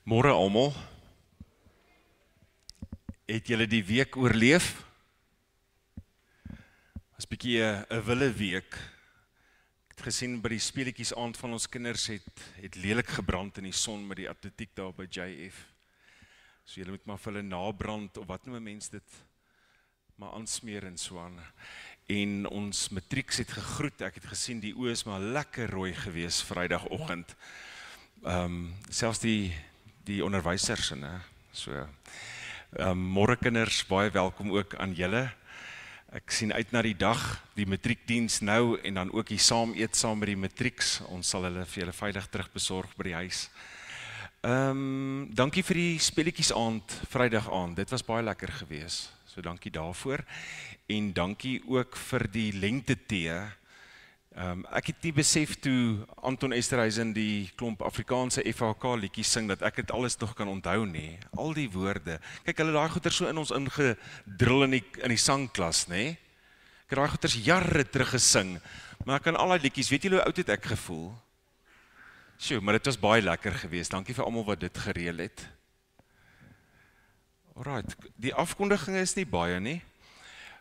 Môre almal, het julle die week oorleef? Was 'n bietjie 'n wille week. Ek het gesien by die speletjies aand van ons kinders het lelik gebrand in die son met die atletiek daar by JF. So julle moet maar vir hulle nabrand of wat noem 'n mens dit, maar aansmeer en so aan. En ons matrieks het gegroet. Ek het gesien die oë is maar lekker rooi gewees Vrydagoggend. Selfs die onderwysers en so. Môre kinders, baie welkom ook aan julle. Ek sien uit na die dag, die matriekdiens nou en dan ook die saam eet saam met die matrieks. Ons sal hulle vir julle veilig terugbesorg by die huis. Dankie vir die spelletjies aand, Vrydag aand. Dit was baie lekker gewees. So dankie daarvoor. En dankie ook vir die lengte tee. Ek het nie besef toe Anton Esterhuizen die klomp Afrikaanse FHK liedjies sing dat ek dit alles nog kan onthou nie. Al die woorde. Kyk, hulle daai goeie so in ons ingedrul in die sangklas, nê? Ek het daai goeie jare terug gesing, maar ek kan al die liedjies, weet julle hoe oud het ek gevoel? Sjoe, maar dit was baie lekker geweest. Dankie vir almal wat dit gereël het. Alright, die afkondigings is nie baie nie.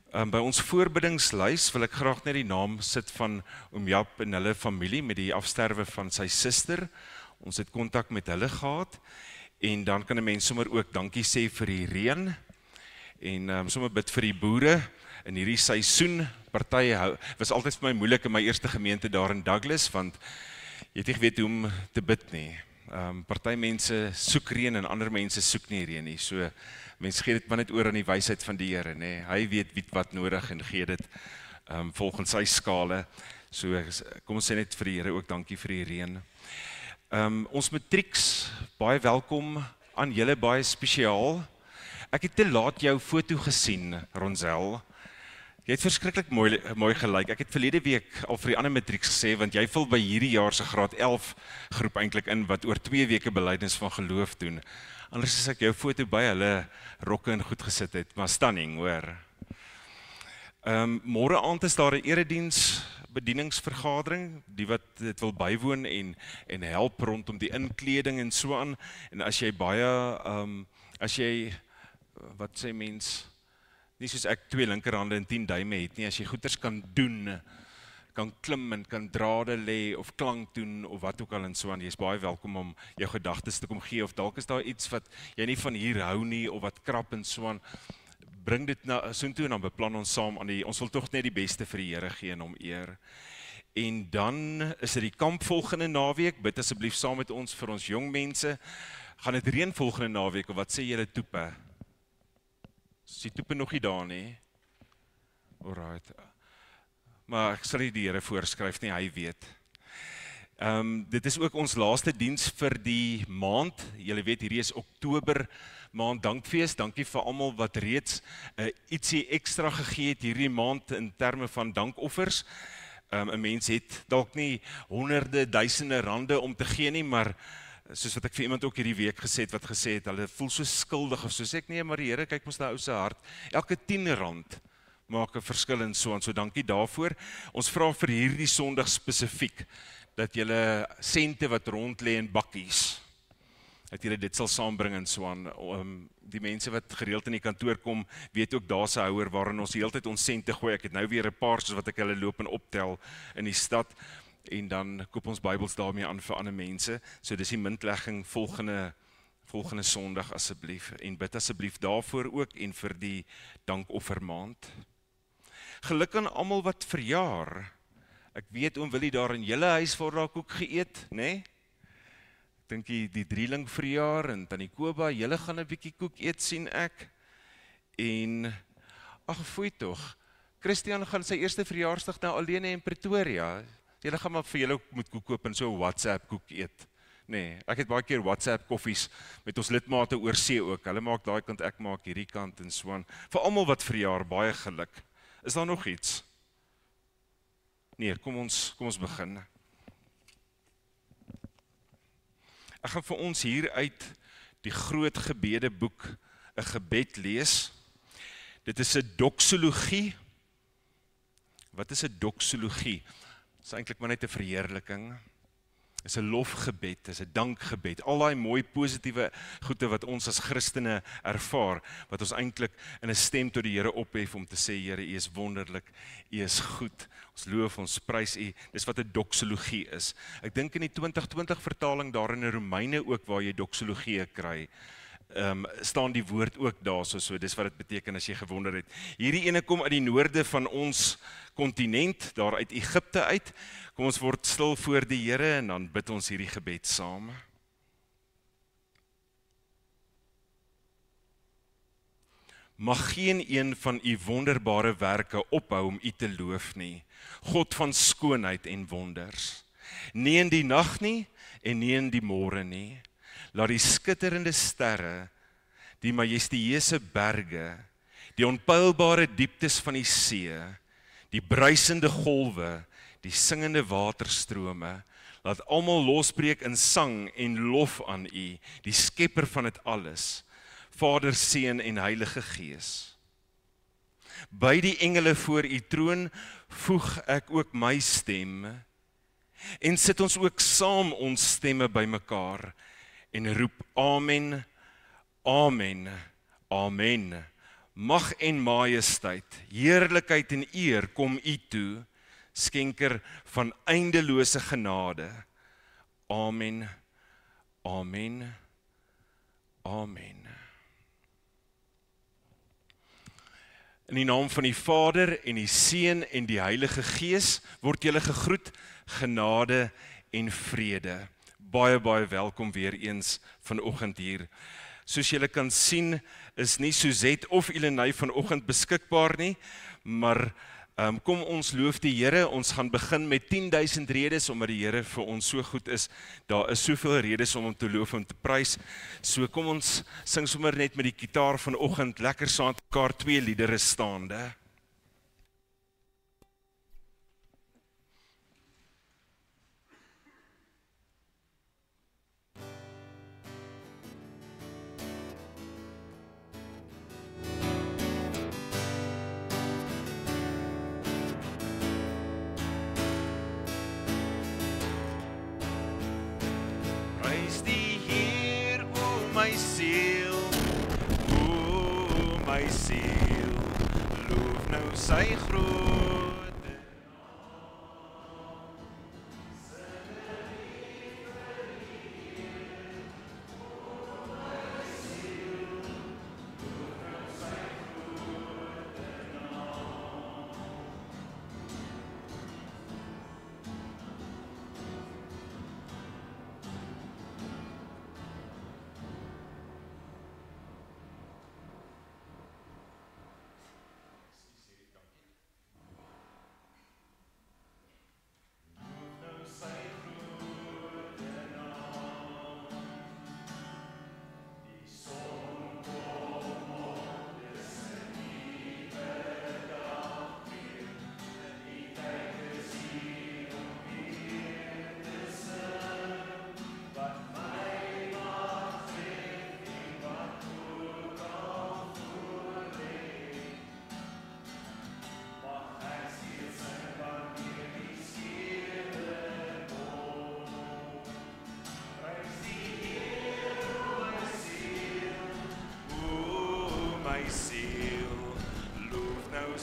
By ons voorbiddingslys wil ek graag net die naam sit van oom Jap en hulle familie met die afsterwe van sy suster. Ons het kontak met hulle gehad en dan kan 'n mens sommer ook dankie sê vir die reën en sommer bid vir die boere in hierdie seisoen. Party was altyd vir my moeilik in my eerste gemeente daar in Douglas want jy het nie geweet hoe om te bid nie. Party mense soek reën en ander mense soek nie reën nie. So mense gee dit maar net oor aan die wysheid van die Here, nê. Hy weet wat nodig en gee dit volgens sy skale. So kom ons sê net vir die Here ook dankie vir die reën. Ons matrieks, baie welkom aan julle, baie spesiaal. Ek het te laat jou foto gesien, Ronzel. Jy het verskriklik mooi gelyk. Ek het verlede week al vir die ander matrieks gesê, want jy vul by hierdie jaar se graad 11 groep eintlik in, wat oor 2 weke belydenis van geloof doen. Anders as ek jou foto by hulle rokke en goed gesit het, maar stunning, hoor. Môre aand is daar 'n erediens bedieningsvergadering, die wat dit wil bywoon en help rondom die inkleding en so aan. En as jy wat sê mens, nie soos ek 2 linkerhande en 10 duime het nie, as jy goeders kan doen, kan klim en kan drade lê of klank doen of wat ook al en so aan, jy is baie welkom om jou gedagtes te kom gee, of dalk is daar iets wat jy nie van hier hou nie, of wat krap en so aan, bring dit na soontoe en dan beplan ons saam ons wil tog net die beste vir die Here gee en hom eer. En dan is dit die kamp volgende naweek, bid asseblief saam met ons vir ons jong mense. Gaan dit reën volgende naweek, of wat sê julle toepe? Is die toepe nog nie daar nie? Alright. Maar ek sal nie die Here voorskryf nie, hy weet. Dit is ook ons laaste diens vir die maand. Julle weet, hierdie is Oktober maand dankfees. Dankie vir almal wat reeds ietsie ekstra gegee het hierdie maand in terme van dankoffers. 'n Mens het dalk nie honderde, duisende rande om te gee nie, maar soos wat ek vir iemand ook hierdie week gesê het, wat gesê het, hulle voel so skuldig, of so sê ek, nee, maar die Here kyk mos na ou se hart. Elke 10 rand maak 'n verskil en so dankie daarvoor. Ons vra vir hierdie Sondag spesifiek, dat julle sente wat rond lê in bakkies, dat julle dit sal saambring en so aan. Die mense wat gereeld in die kantoor kom, weet ook daar's 'n houer waarin ons die hele tyd ons sente gooi. Ek het nou weer 'n paar soos wat ek hulle loop en optel in die stad, en dan koop ons Bybels daarmee aan vir ander mense. So dis die muntlegging volgende Sondag asseblief, en bid asseblief daarvoor ook en vir die dankoffermaand. Geluk aan almal wat verjaar. Ek weet oom Willie daar in julle huis word daar koek geëet, né? Ek dink die drieling verjaar en tannie Koba, julle gaan 'n bietjie koek eet sien ek. En ag foei tog. Christian gaan sy eerste verjaarsdag nou alleen in Pretoria. Julle gaan maar vir julle moet koek koop en so WhatsApp koek eet. Nee, ek het baie keer WhatsApp koffies met ons lidmate oor see ook. Hulle maak daai kant, ek maak hierdie kant en so aan. Vir almal wat verjaar, baie geluk. Is daar nog iets? Nee, kom ons begin. Ek gaan vir ons hier uit die groot gebedeboek 'n gebed lees. Dit is 'n doksologie. Wat is 'n doksologie? Dit is eintlik maar net 'n verheerliking. is 'n lofgebed, is 'n dankgebed. Al daai mooi positiewe goede wat ons as Christene ervaar, wat ons eintlik in 'n stem tot die Here ophef om te sê, Here, U is wonderlik, U is goed. Ons loof, ons prys U. Dis wat 'n doksologie is. Ek dink in die 2020 vertaling daar in Romeine ook waar jy doksologie kry, staan die woord ook daar, so dis wat dit beteken as jy gewonder het. Hierdie ene kom uit die noorde van ons kontinent, daar uit Egipte uit. Kom ons word stil voor die Here en dan bid ons hierdie gebed saam. Mag geen een van U wonderbare werke ophou om U te loof nie, God van skoonheid en wonders. Nie in die nag nie en nie in die môre nie. Laat die skitterende sterre, die majestueuse berge, die onpeilbare dieptes van die see, die bruisende golwe, die singende waterstrome, laat almal losbreek in sang en lof aan U, die skepper van dit alles, Vader, Seun en Heilige Gees. By die engele voor U troon voeg ek ook my stem en sit ons ook saam ons stemme bymekaar en roep Amen, Amen, Amen. Mag en majesteit, heerlikheid en eer kom U toe, skenker van eindelose genade. Amen, Amen, Amen. In die naam van die Vader en die Seun en die Heilige Gees word julle gegroet, genade en vrede. Baie, baie welkom weer eens vanoggend hier. Soos julle kan sien, is nie Suzette of Elenay vanoggend beskikbaar nie, maar kom ons loof die Here. Ons gaan begin met 10.000 redes, omdat die Here vir ons so goed is. Daar is soveel redes om hom te loof en te prys. So kom ons sing sommer net met die gitaar vanoggend, lekker saam met mekaar 2 liedere staande. My siel, loof nou sy groot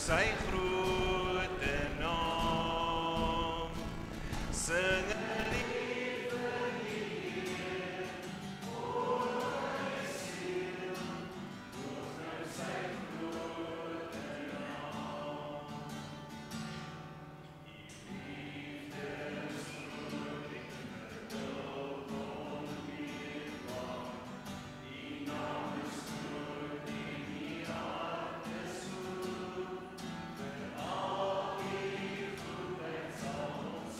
sy grote naam, sing 'n lied vir Heer, o my siel, loof nou sy grote naam. Die liefde is groot en geduld onweerbaar, die naam is groot en die hart is goed. Al die goedheid sal ons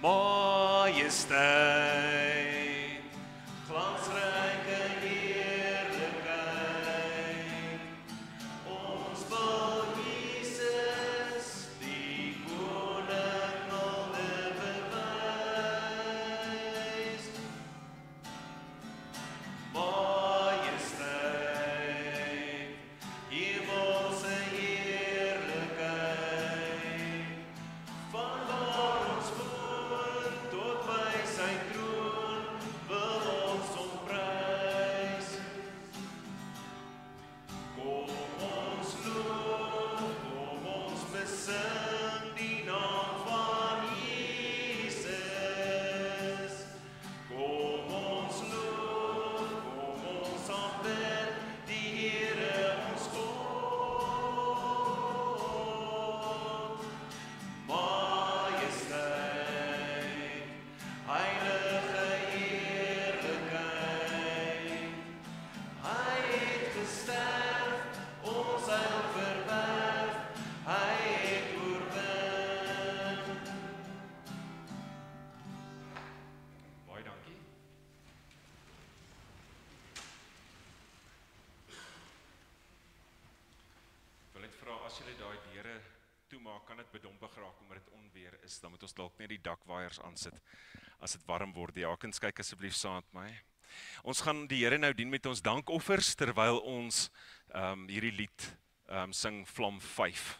Majesteit, glansryke heerlikheid, ons wil Jesus, die koning milde bewys. Majesteit, hemelse heerlikheid, van waar ons woon tot by sy troon, wil ons hom prys. Kom ons loof, kom ons besing die naam van Jesus. Kom ons loof, kom ons aanbid die Here ons God. Majesteit, heilige heerlikheid, hy het gesterf, ons heil verwerf, hy het oorwin. Baie dankie. Ek wil net vra, as julle daai deure toemaak, kan dit bedompig raak omdat dit onweer is, dan moet ons dalk net die dakwaaiers aansit as dit warm word. Ja, kinders, kyk asseblief saam met my. Ons gaan die Here nou dien met ons dankoffers terwyl ons hierdie lied sing Vlam 5.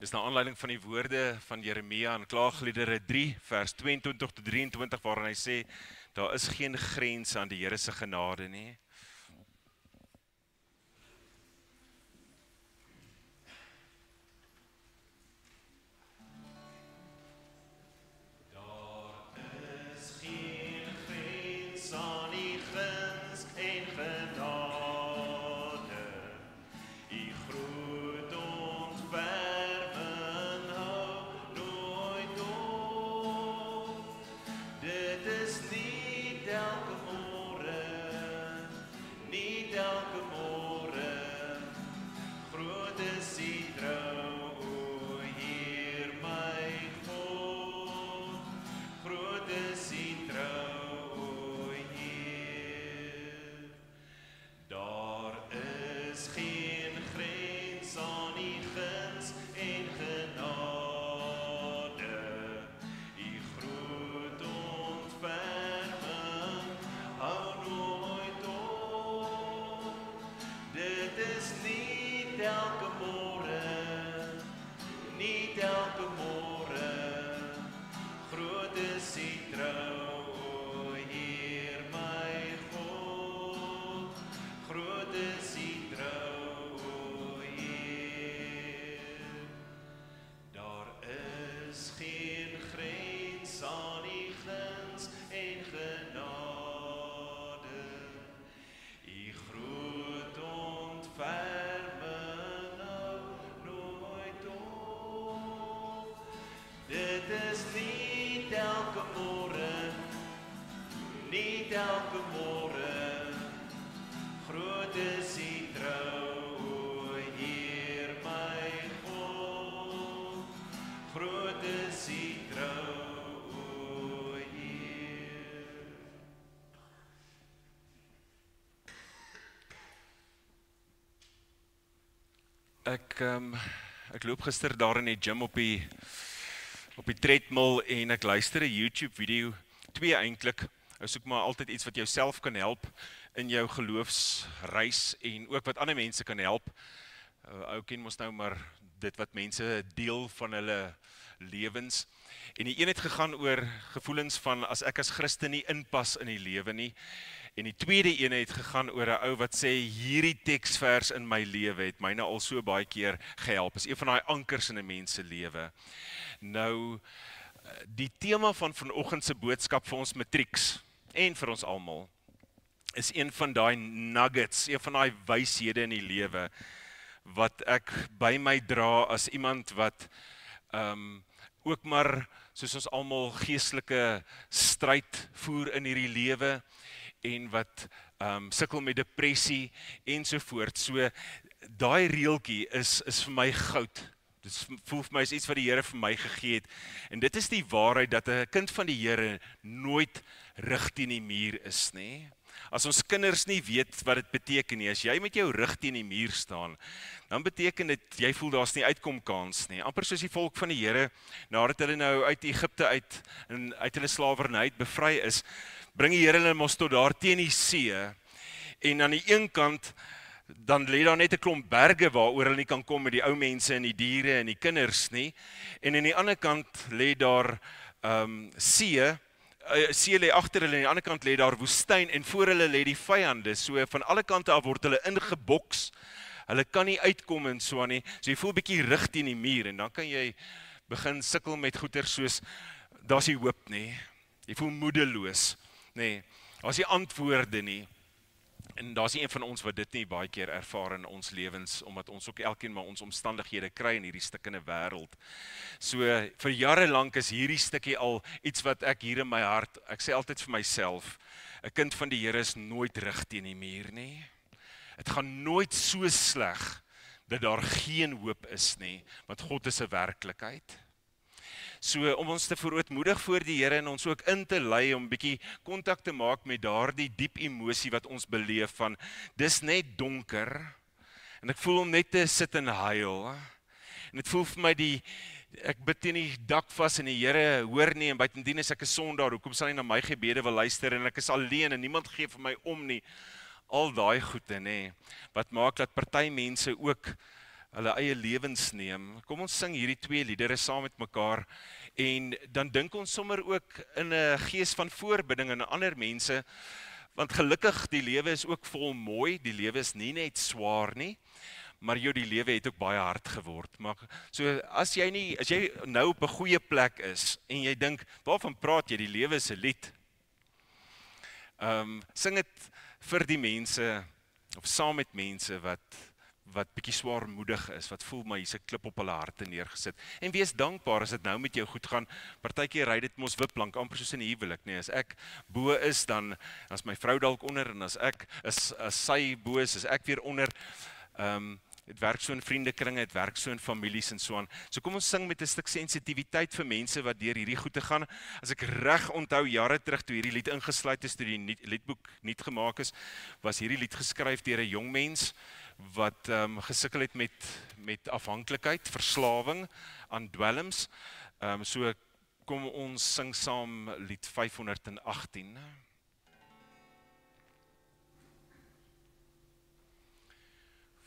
Dis na aanleiding van die woorde van Jeremia in Klaagliedere 3 vers 22 tot 23 waarin hy sê daar is geen grense aan die Here se genade nie. Aan die guns en genade, die groot ontferming hou nooit op. Dit is nie elke môre, groot is die trou, o Heer my God, groot is die trou. Daar is geen grens aan die guns en genade, die groot ontferming hou nooit op. Dit is nie elke môre, groot is die trou, o Heer my God, groot is die trou, o Heer. Daar is geen grens aan die guns en genade, die groot ontferming hou nooit op. Dit is nie elke môre, groot is die trou, o Heer my God, groot is die trou, o Heer. Ek loop gister daar in die gym op die treadmill en ek luister 'n YouTube video, 2 eintlik. Ek soek maar altyd iets wat jou self kan help in jou geloofsreis en ook wat ander mense kan help. Ou ken mos nou maar dit wat mense deel van hulle lewens. En die een het gegaan oor gevoelens van as ek as Christen nie inpas in die lewe nie. En die tweede een het gegaan oor 'n ou wat sê hierdie teksvers in my lewe het my nou al so baie keer gehelp. Is een van daai ankers in 'n mens se lewe. Nou die tema van vanoggend se boodskap vir ons matrieks en vir ons almal is een van daai nuggets, een van daai wyshede in die lewe wat ek by my dra as iemand wat ook maar soos ons almal geestelike stryd voer in hierdie lewe en wat sukkel met depressie ensovoorts. So daai reeltjie is vir my goud Dit voel vir my is iets wat die Here vir my gegee het. En dit is die waarheid dat 'n kind van die Here nooit rig teen die muur is nie. As ons kinders nie weet wat dit beteken nie, as jy met jou rug teen die muur staan, dan beteken dit jy voel daar's nie uitkomkans nie. Amper soos die volk van die Here nadat hulle nou uit Egipte uit hulle slawerny uit bevry is, bring die Here hulle mos tot daar teen die see. En aan die een kant dan lê daar net 'n klomp berge waaroor hulle nie kan kom met die ou mense en die diere en die kinders nie. En aan die ander kant lê daar see lê agter hulle en aan die ander kant lê daar woestyn en voor hulle lê die vyande. So van alle kante af word hulle ingeboks. Hulle kan nie uitkom en so aan nie. So jy voel bietjie rig teen die muur en dan kan jy begin sukkel met goeie soos daar's nie hoop nie. Jy voel moedeloos, nê. Daar's nie antwoorde nie. En daar's een van ons wat dit nie baie keer ervaar in ons lewens, omdat ons ook elkeen maar ons omstandighede kry in hierdie stukkende wêreld. So vir jare lank is hierdie stukkie al iets wat ek hier in my hart, ek sê altyd vir myself, 'n kind van die Here is nooit rig teen die muur nie. Dit gaan nooit so sleg dat daar geen hoop is nie, want God is 'n werklikheid. So om ons te verootmoedig voor die Here en ons ook in te lei om bietjie kontak te maak met daardie diep emosie wat ons beleef van dis net donker en ek voel om net te sit en huil. En dit voel vir my ek bid teen die dak vas en die Here hoor nie en buitendien is ek 'n sondaar. Hoekom sal hy na my gebede wil luister en ek is alleen en niemand gee vir my om nie. Al daai goede nê wat maak dat party mense ook hulle eie lewens neem. Kom ons sing hierdie twee liedere saam met mekaar en dan dink ons sommer ook in 'n gees van voorbidding aan ander mense, want gelukkig die lewe is ook vol mooi, die lewe is nie net swaar nie, maar die lewe het ook baie hard geword. Maar so as jy nou op 'n goeie plek is en jy dink, waarvan praat jy? Die lewe is 'n lied. Sing dit vir die mense of saam met mense wat bietjie swaarmoedig is, wat voel maar hier's 'n klip op hulle harte neergesit. En wees dankbaar as dit nou met jou goed gaan. Partykeer ry dit mos wiplank, amper soos in 'n huwelik, nee. As ek bo is, dan as my vrou dalk onder en as sy bo is ek weer onder. Dit werk so in vriendekringe, dit werk so in families en so aan. So kom ons sing met 'n stuk sensitiwiteit vir mense wat deur hierdie goeie gaan. As ek reg onthou jare terug toe hierdie lied ingesluit is, toe die liedboek nuut gemaak is, was hierdie lied geskryf deur 'n jong mens wat gesukkel het met afhanklikheid, verslawing aan dwelms. So kom ons sing saam lied 518.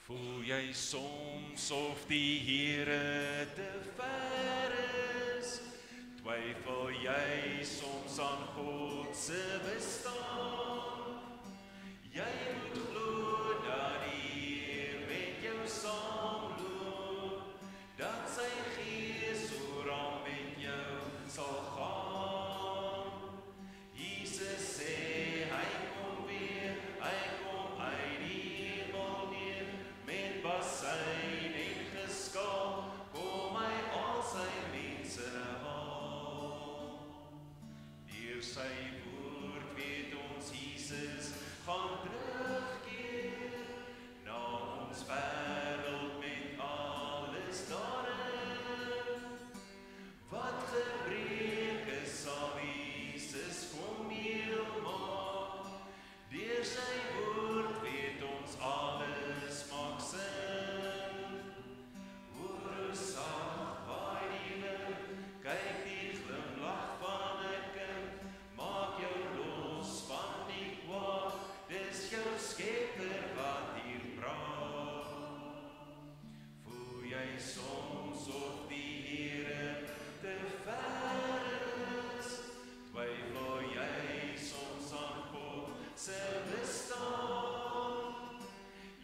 Voel jy soms of die Here te ver is? Twyfel jy soms aan God se bestaan? Jy moet glo dat die Heer met jou saamloop, dat sy Gees oral met jou sal gaan. Jesus sê, hy kom weer, hy kom uit die hemel neer, met basyn en geskaal, kom hy al sy mense haal. Deur sy woord weet ons Jesus gaan terugkeer na ons wêreld met alles daarin. Wat gebreek is, sal Jesus kom heel maak. Deur sy woord weet ons alles maak sin. Hoor hoe sag waai die wind, kyk die glimlag van 'n kind, maak jou los van die kwaad, dis jou Skepper wat hier praat. Voel jy soms of die Here te ver is? Twyfel jy soms aan God se bestaan?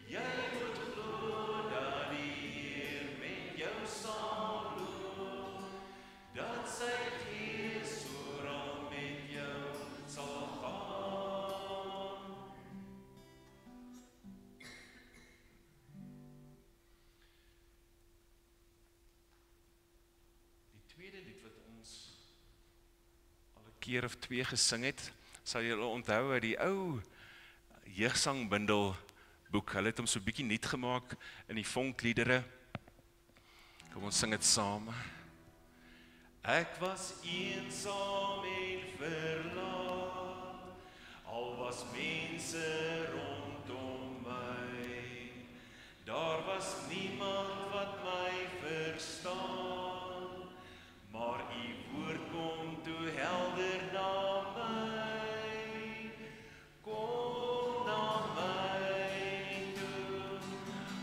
Jy moet glo dat die Heer met jou saamloop, dat sy Gees oral met jou sal gaan. Die tweede lied wat ons al 'n keer of twee gesing het, sal julle onthou uit die ou jeugsangbundel boek. Hulle het hom so bietjie nuut gemaak in die vonkliedere. Kom ons sing dit saam. Ek was eensaam en verlaat, al was mense rondom my. Daar was niemand wat my verstaan, maar u woord kom toe helder na my. Kom na my toe,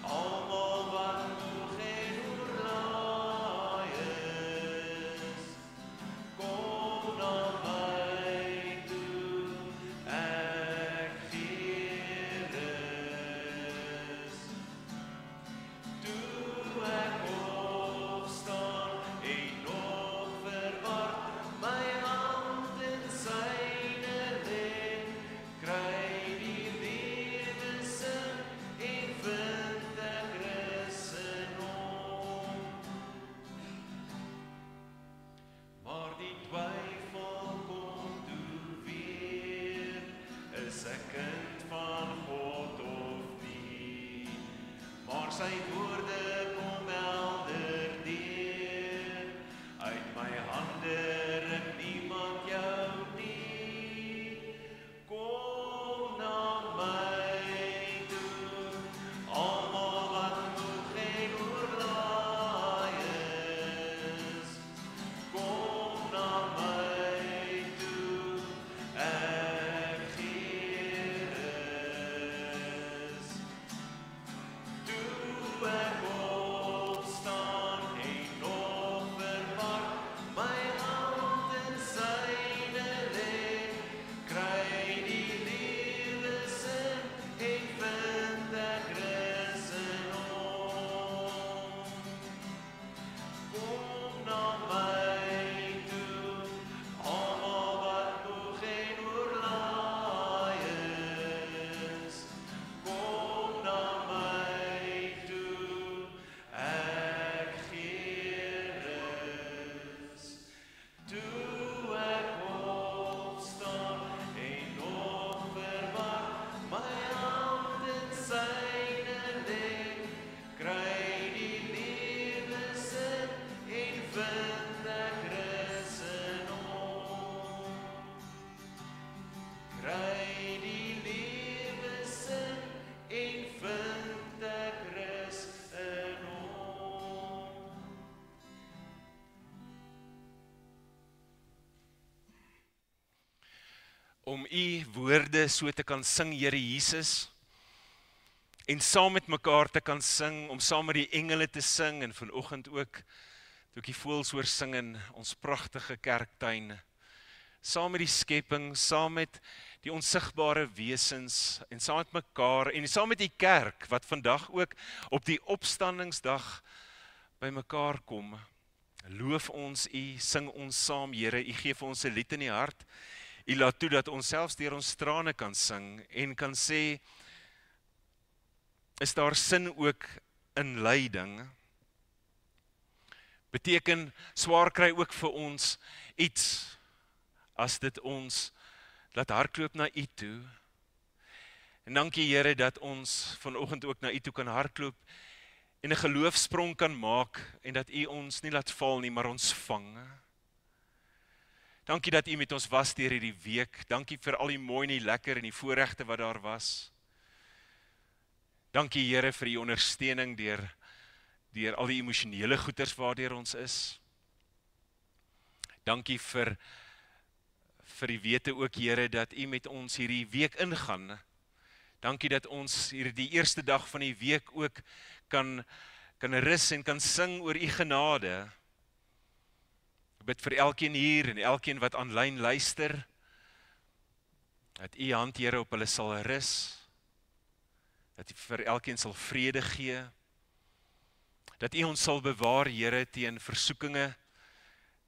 almal wat moeg en oorlaai is. Kom na my toe, ek gee rus. Toe ek opstaan en nog verward my hand in syne lê, kry die lewe sin en vind ek rus in hom. Maar die twyfel kom toe weer, is ek kind van God of nie? Maar sy woorde kom helder deur, uit my hande ruk niemand jou nie. Kom na my toe, almal wat moeg en oorlaai is. Kom na my toe, ek gee rus. Toe ek opstaan en nog verward my hand in syne lê, kry die lewe sin en vind ek rus in hom. Kom na my toe, almal wat moeg en oorlaai is. Kom na my toe, ek gee rus. Toe ek opstaan en nog verward my hand in syne lê, kry die lewe sin en vind ek rus in hom. Kry die lewe sin en vind ek rus in hom. Om u woorde so te kan sing, Here Jesus, en saam met mekaar te kan sing, om saam met die engele te sing, en vanoggend ook, toe ek die voëls hoor sing in ons pragtige kerktuin, saam met die skepping, saam met die onsigbare wesens, en saam met mekaar, en saam met die kerk, wat vandag ook op die opstandingsdag by mekaar kom. Loof ons u, sing ons saam, Here, u gee vir ons 'n lied in die hart, u laat toe dat ons selfs deur ons trane kan sing, en kan sê, is daar sin ook in lyding? Beteken, swaar kry ook vir ons iets, as dit ons laat hardloop na u toe. En dankie Here dat ons vanoggend ook na u toe kan hardloop, en 'n geloofsprong kan maak, en dat u ons nie laat val nie, maar ons vang. Dankie dat u met ons was deur hierdie week, dankie vir al die mooi en die lekker en die voorregte wat daar was. Dankie Here vir die ondersteuning deur al die emosionele goeders waardeur ons is. Dankie vir die wete ook Here dat u met ons hierdie week ingaan. Dankie dat ons hierdie eerste dag van die week ook kan rus en kan sing oor u genade. Ek bid vir elkeen hier en elkeen wat aanlyn luister, dat u hand Here op hulle sal rus, dat u vir elkeen sal vrede gee, dat u ons sal bewaar Here teen versoekinge,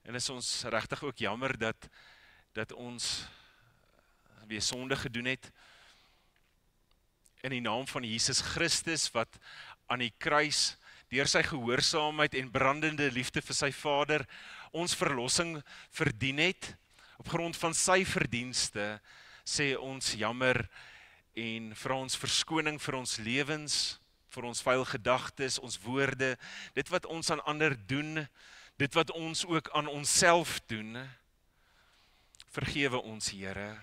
en is ons regtig ook jammer dat ons weer sonde gedoen het, in die naam van Jesus Christus, wat aan die kruis, deur sy gehoorsaamheid en brandende liefde vir sy Vader, ons verlossing verdien het, op grond van sy verdienste, sê ons jammer, en vra ons verskoning vir ons lewens, vir ons vuil gedagtes, ons woorde, dit wat ons aan ander doen, dit wat ons ook aan onsself doen. Vergewe ons, Here.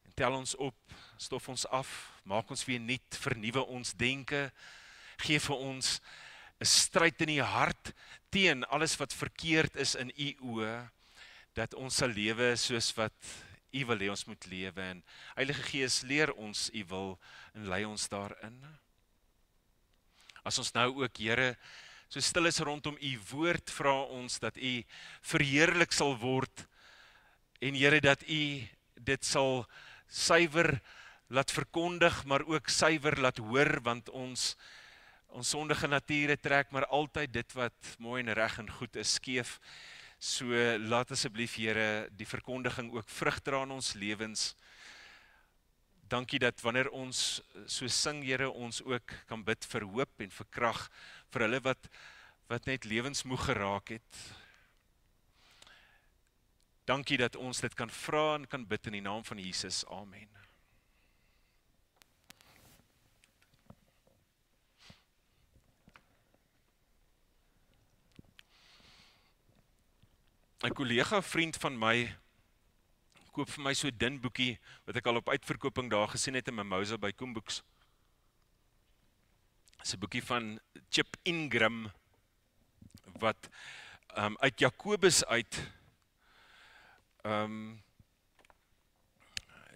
En tel ons op, stof ons af, maak ons weer nuut, vernuwe ons denke, gee vir ons 'n stryd in die hart teen alles wat verkeerd is in U oë, dat ons sal lewe soos wat U wil hê ons moet lewe. En Heilige Gees, leer ons U wil en lei ons daarin. As ons nou ook, Here, so stil is rondom U woord, vra ons dat U verheerlik sal word, en Here, dat U dit sal suiwer laat verkondig, maar ook suiwer laat hoor, want ons sondige nature trek maar altyd dit wat mooi en reg en goed is skeef. So laat asseblief, Here, die verkondiging ook vrug dra in ons lewens. Dankie dat wanneer ons so sing, Here, ons ook kan bid vir hoop en vir krag vir hulle wat net lewensmoeg geraak het. Dankie dat ons dit kan vra en kan bid in die naam van Jesus. Amen. Een kollega, vriend van my, koop vir my so 'n dun boekie, wat ek al op uitverkoping daar gesien het in Mimosa by Koembooks. Dit is 'n boekie van Chip Ingram, wat uit Jakobus uit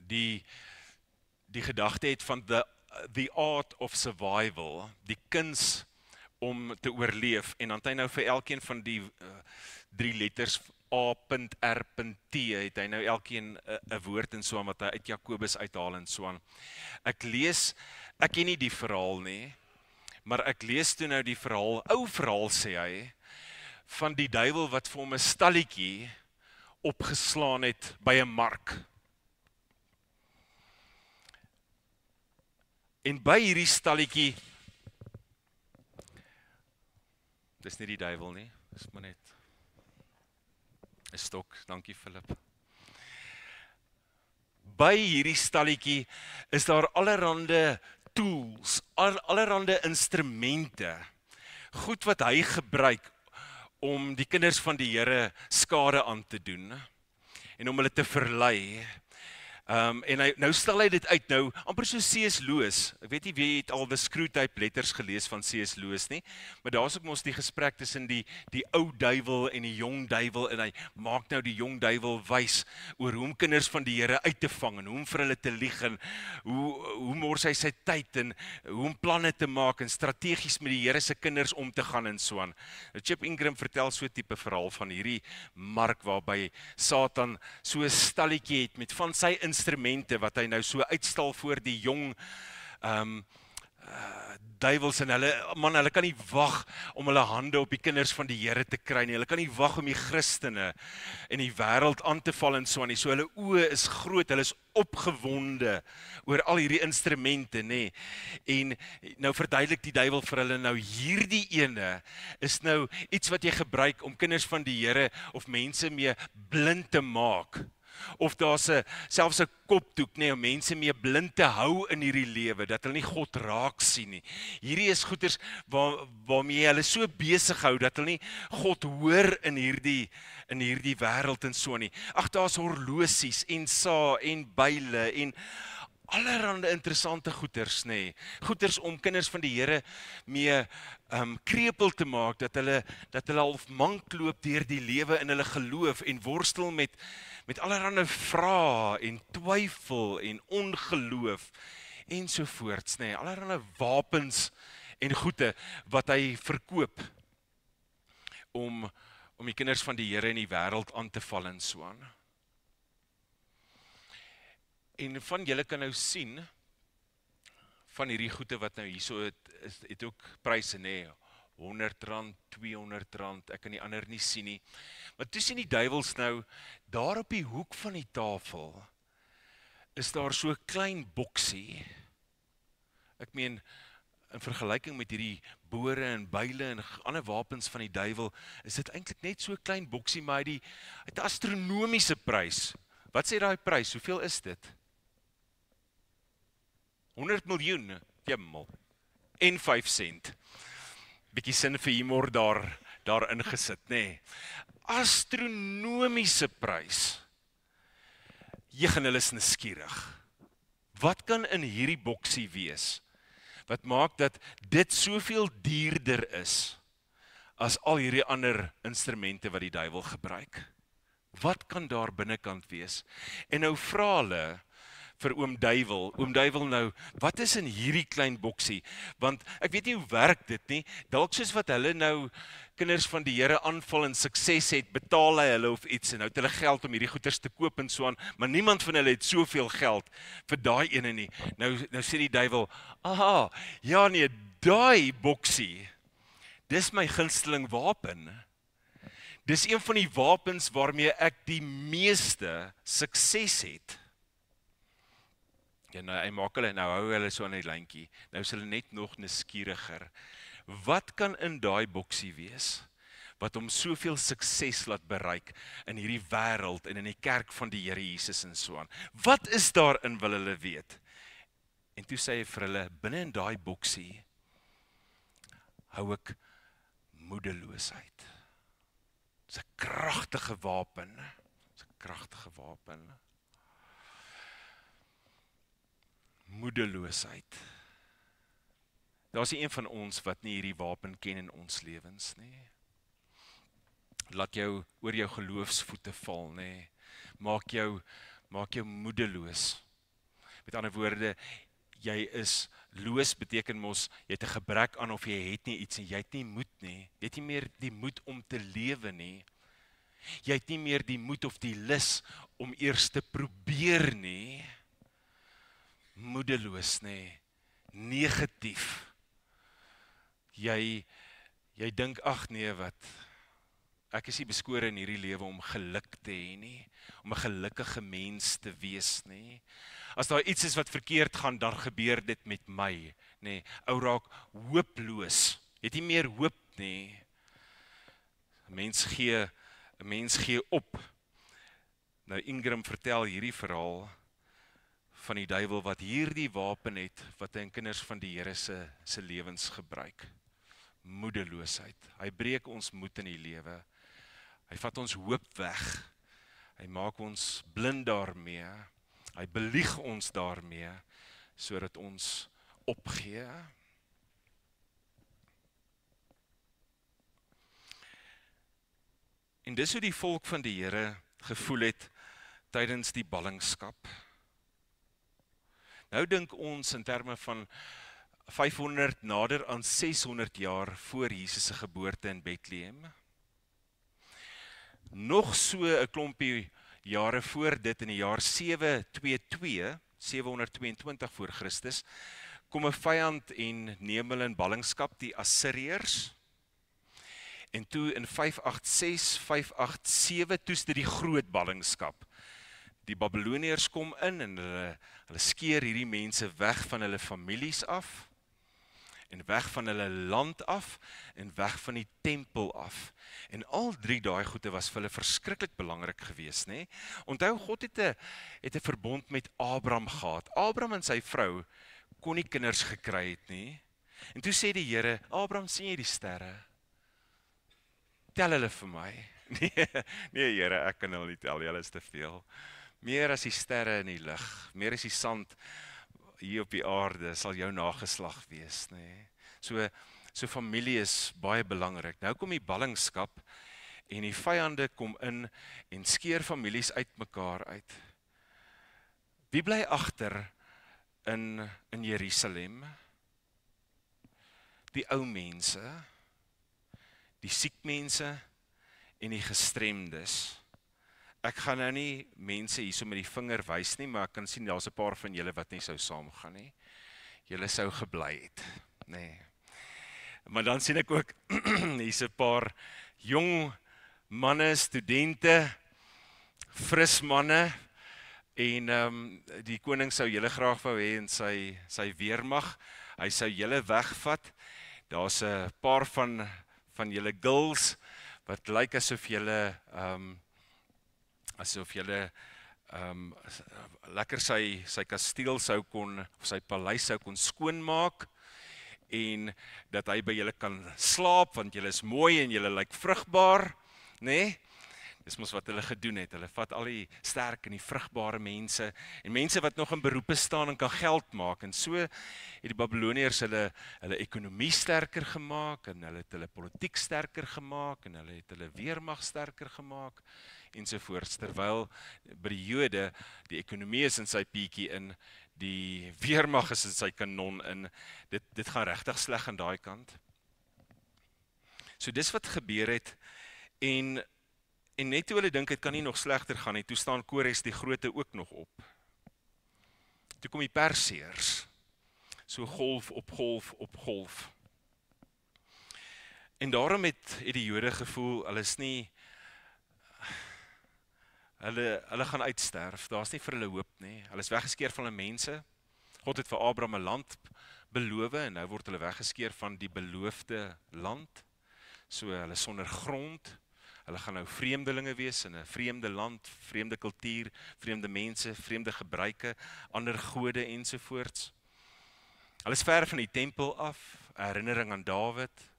die gedagte het van the art of survival, die kuns om te oorleef, en dan het hy nou vir elkeen van die 3 letters A.R.T, het hy nou elkeen 'n woord en so aan wat hy uit Jakobus uithaal en so aan. Ek ken nie die verhaal nie, maar ek lees toe nou die verhaal, ou verhaal sê hy, van die duiwel wat vir hom 'n stalletjie opgeslaan het by 'n mark. En by hierdie stalletjie, dis nie die duiwel nie, dis maar net 'n stok, dankie Philip. By hierdie stalletjie is daar allerhande tools, allerhande instrumente, goed wat hy gebruik om die kinders van die Here skade aan te doen en om hulle te verlei. En nou stel hy dit uit nou, amper so C.S. Lewis. Ek weet nie wie het al die Screwtape letters gelees van C.S. Lewis nie, maar daar is ook mos die gesprek tussen die ou duiwel en die jong duiwel, en hy maak nou die jong duiwel wys oor hoe om kinders van die Here uit te vang en hoe om vir hulle te lieg en hoe mors hy sy tyd en hoe om planne te maak en strategies met die Here se kinders om te gaan en so aan. Chip Ingram vertel so 'n tipe verhaal van hierdie mark waarby Satan so 'n stalletjie het met van sy instrumente wat hy nou so uitstal voor die jong duiwels, en hulle kan nie wag om hulle hande op die kinders van die Here te kry nie. Hulle kan nie wag om die Christene en die wêreld aan te val en so aan nie. So hulle oë is groot, hulle is opgewonde oor al hierdie instrumente, nê. En nou verduidelik die duiwel vir hulle, nou hierdie ene is nou iets wat jy gebruik om kinders van die Here of mense mee blind te maak. Of daar's selfs 'n kopdoek, nee, om mense mee blind te hou in hierdie lewe, dat hulle nie God raak sien nie. Hierdie is goeders waarmee hulle so besig hou, dat hulle nie God hoor in hierdie wêreld en so nie. Ag, daar's horlosies en en byle en allerhande interessante goeders, nê. Goeders om kinders van die Here mee krepeel te maak, dat hulle half mank loop deur die lewe in hulle geloof en worstel met allerhande vrae en twyfel en ongeloof ensovoorts, nê. Allerhande wapens en goede wat hy verkoop om die kinders van die Here in die wêreld aan te val en so aan. En van julle kan nou sien van hierdie goede wat nou hierso het ook pryse, nê. R100, R200, ek kan die ander nie sien nie. Maar toe sien die duiwels nou, daar op die hoek van die tafel, is daar so 'n klein boksie. Ek meen, in vergelyking met hierdie bore en byle en ander wapens van die duiwel, is dit eintlik net so 'n klein boksie, maar hy het 'n astronomiese prys. Wat sê daai prys? Hoeveel is dit? 100 miljoen, jemmel. en 5 sent. Bietjie sin vir humor daarin gesit, nê. Nee. Astronomiese prys. En hulle is nuuskierig. Wat kan in hierdie boksie wees? Wat maak dat dit soveel duurder is as al hierdie ander instrumente wat die duiwel gebruik? Wat kan daar binnekant wees? En nou vra hulle vir oom duiwel nou, wat is in hierdie klein boksie? Want ek weet nie hoe werk dit nie, dalk soos wat hulle nou kinders van die Here aanval en sukses het, betaal hy hulle of iets en nou het hulle geld om hierdie goeders te koop en so aan, maar niemand van hulle het soveel geld vir daai ene nie. Nou sê die duiwel, aha, ja nee, daai boksie, dis my gunsteling wapen. Dis een van die wapens waarmee ek die meeste sukses het. Ja, nou, hy maak hulle, nou hou hulle so aan die lyntjie. Nou is hulle net nog nuuskieriger. Wat kan in daai boksie wees wat hom soveel sukses laat bereik in hierdie wêreld en in die kerk van die Here Jesus en so aan? Wat is daarin, wil hulle weet? En toe sê hy vir hulle, binne in daai boksie hou ek moedeloosheid. Dis 'n kragtige wapen. Dis 'n kragtige wapen. Moedeloosheid. Daar's nie een van ons wat nie hierdie wapen ken in ons lewens nie. Laat jou oor jou geloofsvoete val, nê. Maak jou moedeloos. Met ander woorde, jy is loos beteken mos jy het 'n gebrek aan of jy het nie iets en jy het nie moed nie. Jy het nie meer die moed om te lewe nie. Jy het nie meer die moed of die lus om eers te probeer nie. Moedeloos, nê. Negatief. Jy dink, ag nee, wat? Ek is nie beskore in hierdie lewe om geluk te hê nie, om 'n gelukkige mens te wees nie. As daar iets is wat verkeerd gaan, dan gebeur dit met my, nê. Ou raak hooploos. Jy het nie meer hoop nie. 'n Mens gee op. Nou Ingram vertel hierdie verhaal van die duiwel wat hierdie wapen het wat hy in kinders van die Here se lewens gebruik. Moedeloosheid. Hy breek ons moed in die lewe. Hy vat ons hoop weg. Hy maak ons blind daarmee. Hy belieg ons daarmee sodat ons opgee. En dis hoe die volk van die Here gevoel het tydens die ballingskap. Nou dink ons in terme van 500 nader aan 600 jaar voor Jesus se geboorte in Bethlehem. Nog so 'n klompie jare voor dit in die jaar 722 voor Christus, kom 'n vyand en neem hulle in ballingskap, die Assiriërs. En toe in 586, 587, toe is dit die groot ballingskap. Die Babiloniërs kom in en hulle skeer hierdie mense weg van hulle families af, en weg van hulle land af, en weg van die tempel af. En al drie daai goede was vir hulle verskriklik belangrik geweest, nê? Onthou, God het 'n verbond met Abraham gehad. Abraham en sy vrou kon nie kinders gekry het nie. En toe sê die Here, Abraham, sien jy die sterre? Tel hulle vir my. Nee Here, ek kan hulle nie tel, julle is te veel. Meer as die sterre in die lug, meer as die sand hier op die aarde, sal jou nageslag wees, nê. So familie is baie belangrik. Nou kom die ballingskap en die vyande kom in en skeer families uitmekaar uit. Wie bly agter in Jerusalem? Die ou mense, die siek mense en die gestremdes. Ek gaan nou nie mense hierso met die vinger wys nie, maar ek kan sien daar's 'n paar van julle wat nie sou saamgaan nie. Julle sou gebly het, nê. Maar dan sien ek ook hier's 'n paar jong manne, studente, fris manne en die koning sou julle graag wou hê in sy weermag. Hy sou julle wegvat. Daar's 'n paar van julle girls wat lyk asof julle lekker sy kasteel sou kon, of sy paleis sou kon skoonmaak, en dat hy by julle kan slaap, want julle is mooi en julle lyk vrugbaar, nê? Dis mos wat hulle gedoen het. Hulle vat al die sterk en die vrugbare mense en mense wat nog in beroepe staan en kan geld maak. En so het die Babiloniërs hulle ekonomie sterker gemaak en hulle het hulle politiek sterker gemaak en hulle het hulle weermag sterker gemaak ensovoorts. Terwyl by die Jode die ekonomie is in sy pietjie in, die weermag is in sy kanon in. Dit gaan regtig sleg aan daai kant. So dis wat gebeur het en net toe hulle dink het kan nie nog slegter gaan nie, toe staan Kores die Grote ook nog op. Toe kom die Perseërs, so golf op golf op golf. En daarom het die Jode gevoel, hulle is nie, hulle gaan uitsterf, daar is nie vir hulle hoop nie. Hulle is weggeskeer van hulle mense. God het vir Abraham 'n land beloof en nou word hulle weggeskeer van die beloofde land. So hulle sonder grond. Hulle gaan nou vreemdelinge wees in 'n vreemde land, vreemde kultuur, vreemde mense, vreemde gebruike, ander gode ensovoorts. Hulle is ver van die tempel af, 'n herinnering aan Dawid,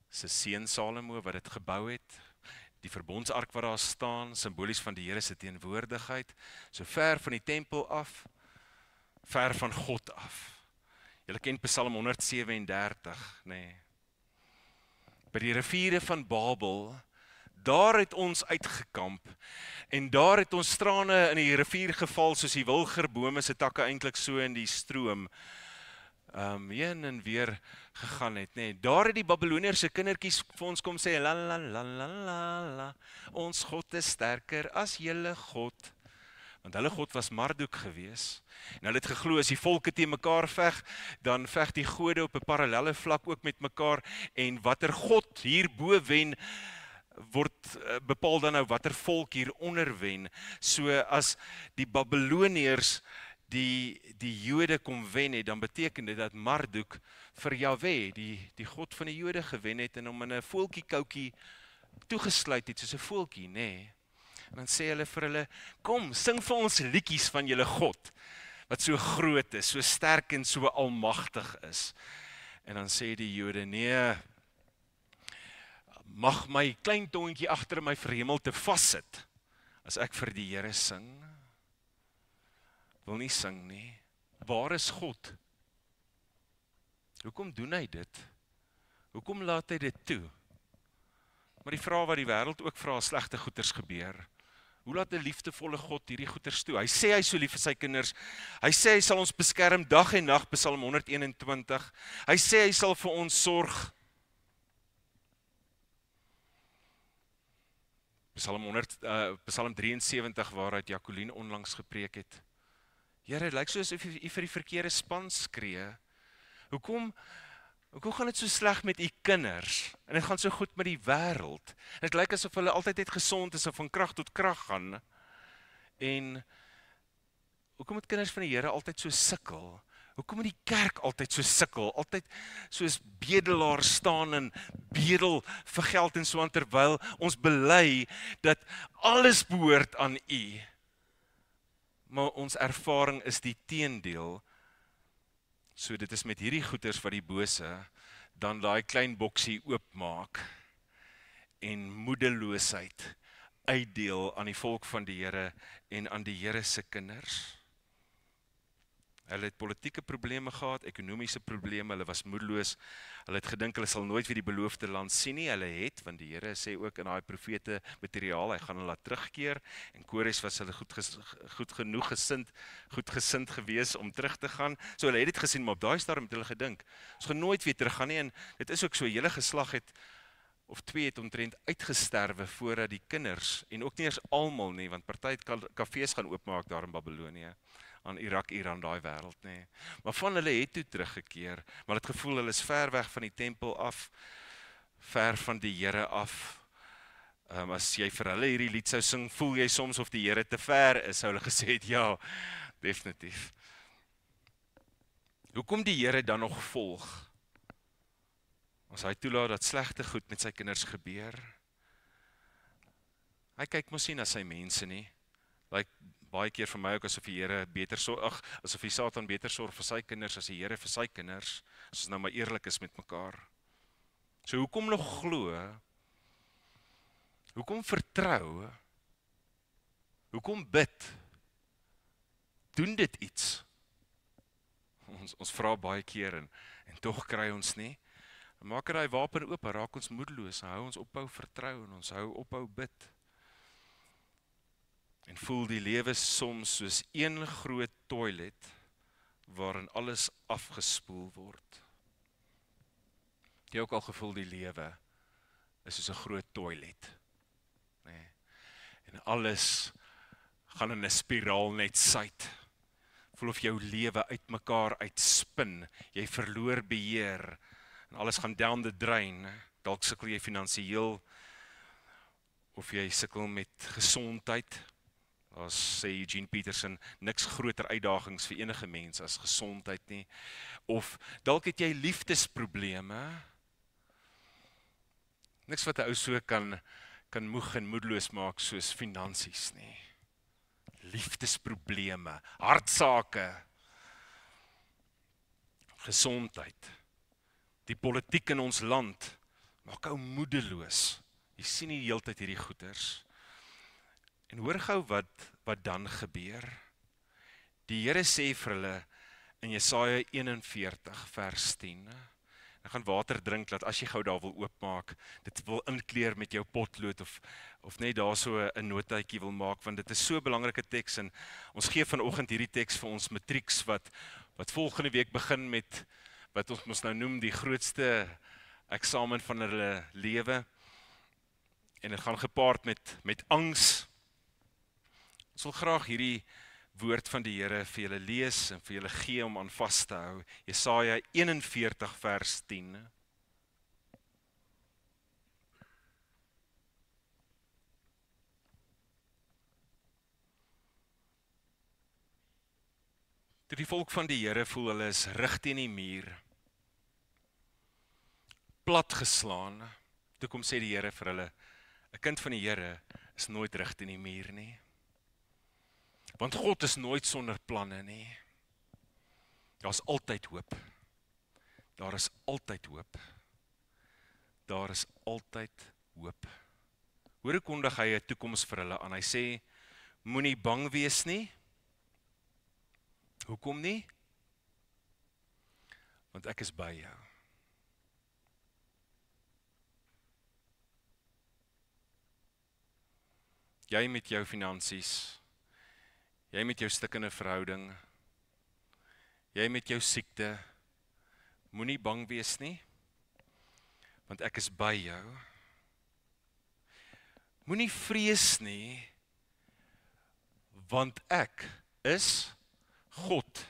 sy seun Salomo wat dit gebou het, die verbondsark wat daar staan, simbolies van die Here se teenwoordigheid, so ver van die tempel af, ver van God af. Julle ken Psalm 137, nê. By die riviere van Babel, daar het ons uitgekamp en daar het ons trane in die rivier geval soos die wilgerbome se takke eintlik so in die stroom heen en weer gegaan het, nê. Daar het die Babiloniërs se kindertjies vir ons kom sê la la la la la la, ons God is sterker as julle God. Want hulle God was Marduk gewees. En hulle het geglo as die volke teen mekaar veg, dan veg die gode op 'n parallelle vlak ook met mekaar en watter God hierbo wen word bepaal dan nou watter volk hieronder wen. So as die Babiloniërs die Jode kom wen het, dan beteken dit dat Marduk vir Jahwe, die God van die Jode gewen het en hom in 'n voeltjie koutjie toegesluit het soos 'n voeltjie, nê. En dan sê hulle vir hulle, kom, sing vir ons liedjies van julle God, wat so groot is, so sterk en so almagtig is. En dan sê die Jode, nee, mag my klein tongetje agter my verhemel te vassit, as ek vir die Here sing. Wil nie sing nie. Waar is God? Hoekom doen hy dit? Hoekom laat hy dit toe? Maar die vraag wat die wêreld ook vra, slegte goeters gebeur. Hoe laat 'n liefdevolle God hierdie goeters toe? Hy sê hy is so lief vir sy kinders. Hy sê hy sal ons beskerm dag en nag, Psalm 121. Hy sê hy sal vir ons sorg. Psalm 73 waaruit Jacqueline onlangs gepreek het. Here, dit lyk soos of u vir die verkeerde span skree. Hoekom gaan dit so sleg met u kinders? En dit gaan so goed met die wêreld. Dit lyk asof hulle altyd net gesond is en van krag tot krag gaan. En hoekom moet kinders van die Here altyd so sukkel? Hoekom moet die kerk altyd so sukkel? Altyd soos bedelaar staan en bedel vir geld en so aan, terwyl ons bely dat alles behoort aan u. Maar ons ervaring is die teendeel. So dit is met hierdie goeters wat die bose dan daai klein boksie oopmaak en moedeloosheid uitdeel aan die volk van die Here en aan die Here se kinders. Hulle het politieke probleme gehad, ekonomiese probleme, hulle was moedeloos. Hulle het gedink hulle sal nooit weer die beloofde land sien nie. Hulle het, want die Here sê ook in daai profete materiaal, hy gaan hulle laat terugkeer. En Kores was hulle goed gesind gewees om terug te gaan. So hulle het dit gesien, maar op daai stadium het hulle gedink, ons gaan nooit weer teruggaan nie. En dit is ook so, hele geslag het of twee het omtrent uitgesterwe voordat die kinders, en ook nie eers almal nie, want party het kafees gaan oopmaak daar in Babilonië, aan Irak, Iran, daai wêreld, nê. Maar van hulle het toe teruggekeer, maar het gevoel hulle is ver weg van die tempel af, ver van die Here af. As jy vir hulle hierdie lied sou sing, voel jy soms of die Here te ver is, sou hulle gesê het, ja, definitief. Hoekom die Here dan nog volg? As hy toelaat dat slegte goed met sy kinders gebeur. Hy kyk mos nie na sy mense nie. Like baie keer vir my ook asof die Here beter sorg, asof die Satan beter sorg vir sy kinders as die Here vir sy kinders, as ons nou maar eerlik is met mekaar. So hoekom nog glo? Hoekom vertrou? Hoekom bid? Doen dit iets? Ons vra baie keer en tog kry ons nie. Dan maak daai wapen oop, raak ons moedeloos, hou ons ophou vertrou en ons hou ophou bid. En voel die lewe soms soos een groot toilet waarin alles afgespoel word. Jy ook al gevoel die lewe is soos 'n groot toilet. Nee. En alles gaan in 'n spiraal net suid. Voel of jou lewe uitmekaar uitspin. Jy verloor beheer en alles gaan down the drain. Dalk sukkel jy finansiëel of jy sukkel met gesondheid. As sê Eugene Peterson, niks groter uitdagings vir enige mens as gesondheid nie. Of dalk het jy liefdesprobleme. Niks wat 'n ou so kan moeg en moedeloos maak soos finansies nie. Liefdesprobleme, hartsake, gesondheid, die politiek in ons land, maak ou moedeloos. Jy sien nie die hele tyd hierdie goeters. En hoor gou wat dan gebeur. Die Here sê vir hulle in Jesaja 41 vers 10, en gaan water drink, dat as jy gou daar wil oopmaak, dit wil inkleer met jou potlood of net daar so 'n notaatjie wil maak, want dit is so 'n belangrike teks en ons gee vanoggend hierdie teks vir ons matrieks wat volgende week begin met wat ons nou noem die grootste eksamen van hulle lewe. En dit gaan gepaard met angs. Ons wil graag hierdie woord van die Here vir julle lees en vir julle gee om aan vas te hou. Jesaja 41 vers 10. Toe die volk van die Here voel hulle is rig teen die muur, platgeslaan, toe kom sê die Here vir hulle, 'n kind van die Here is nooit rig teen die muur nie. Want God is nooit sonder planne nie. Daar is altyd hoop. Daar is altyd hoop. Daar is altyd hoop. Hoor hoe kondig hy 'n toekoms vir hulle aan. Hy sê, moenie bang wees nie. Hoekom nie? Want ek is by jou. Jy met jou finansies, jy met jou stikkende verhouding, jy met jou siekte, moenie bang wees nie, want ek is by jou. Moenie vrees nie, want ek is God.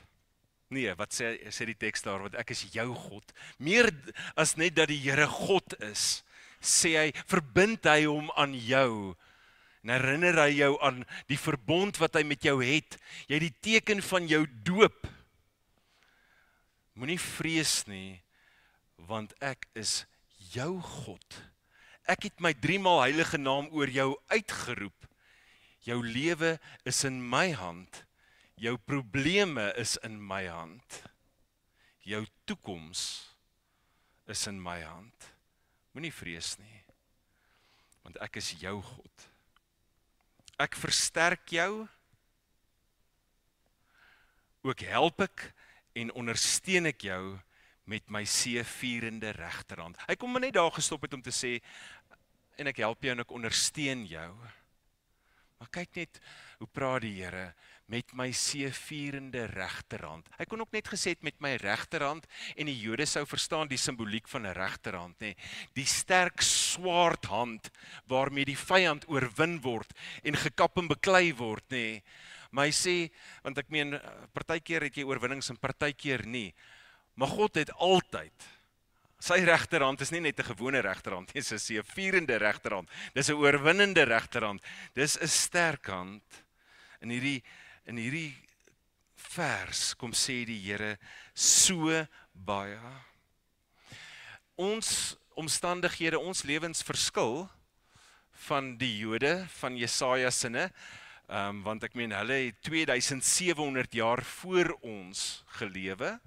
Nee, wat sê die teks daar, want ek is jou God. Meer as net dat die Here God is, sê hy, verbind hy hom aan jou, en herinner hy jou aan die verbond wat hy met jou het. Jy het die teken van jou doop. Moenie vrees nie, want ek is jou God. Ek het my 3 maal heilige naam oor jou uitgeroep. Jou lewe is in my hand. Jou probleme is in my hand. Jou toekoms is in my hand. Moenie vrees nie, want ek is jou God. Ek versterk jou, ook help ek en ondersteun ek jou met my seëvierende regterhand. Hy kom maar net daar gestop het om te sê, en ek help jou en ek ondersteun jou. Maar kyk net, hoe praat die Here, met my seëvierende regterhand. Hy kon ook net gesê het met my regterhand, en die Jode sou verstaan die simboliek van 'n regterhand, nê. Die sterk swaardhand waarmee die vyand oorwin word en gekap en beklei word, nê. Maar hy sê, want ek meen, partykeer het jy oorwinnings en partykeer nie. Maar God het altyd, sy regterhand is nie net 'n gewone regterhand, dit is 'n seëvierende regterhand. Dis 'n oorwinnende regterhand. Dis 'n sterk hand. In hierdie vers kom sê die Here so baie. Ons omstandighede, ons lewens verskil van die Jode, van Jesaja sinne. Want ek meen, hulle het 2700 jaar voor ons gelewe,